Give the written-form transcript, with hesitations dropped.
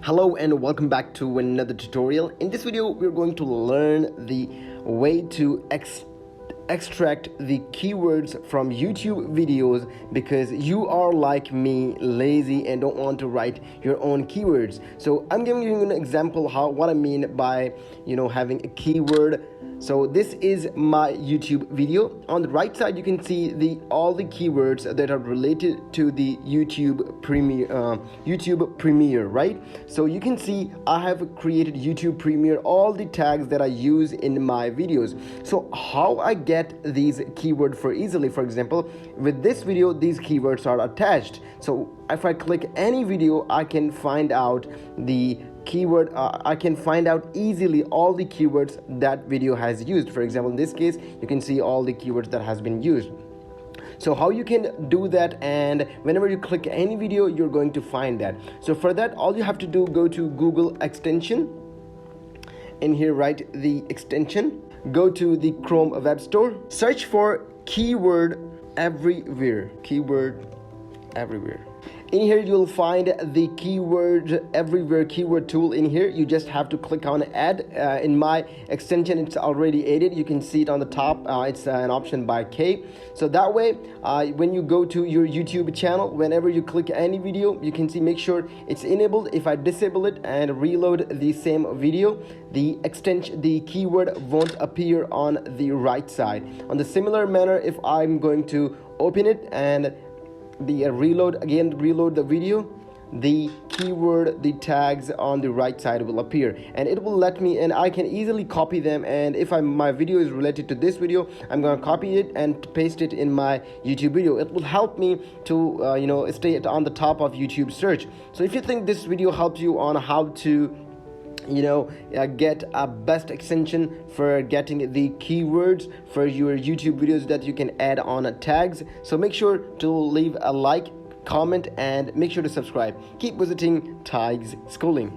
Hello and welcome back to another tutorial. In this video we're going to learn the way to extract the keywords from YouTube videos, because you are like me, lazy and don't want to write your own keywords. So I'm giving you an example what I mean by having a keyword. So this is my YouTube video. On the right side you can see all the keywords that are related to the YouTube Premiere, right? So you can see I have created YouTube Premiere, all the tags that I use in my videos. So how I get these keywords for easily, for example, with this video these keywords are attached. So if I click any video, I can find out the keyword. I can find out easily all the keywords that video has used. For example, in this case you can see all the keywords that has been used. So how you can do that, and whenever you click any video you're going to find that. So for that, all you have to do, go to Google extension. In here write the extension, go to the Chrome web store, search for keyword everywhere. In here you'll find the keyword everywhere keyword tool. In here you just have to click on add. In my extension it's already added. You can see it on the top. It's an option by K. So that way when you go to your YouTube channel, whenever you click any video, you can see, make sure it's enabled. If I disable it and reload the same video, the keyword won't appear on the right side. On the similar manner, if I'm going to open it and reload the video, the keyword, the tags on the right side will appear, and it will let me, and I can easily copy them. And if my video is related to this video, I'm going to copy it and paste it in my YouTube video. It will help me to stay on the top of YouTube search. So if you think this video helps you on how to get a best extension for getting the keywords for your YouTube videos that you can add on tags, so make sure to leave a like, comment, and make sure to subscribe. Keep visiting Tig's Schooling.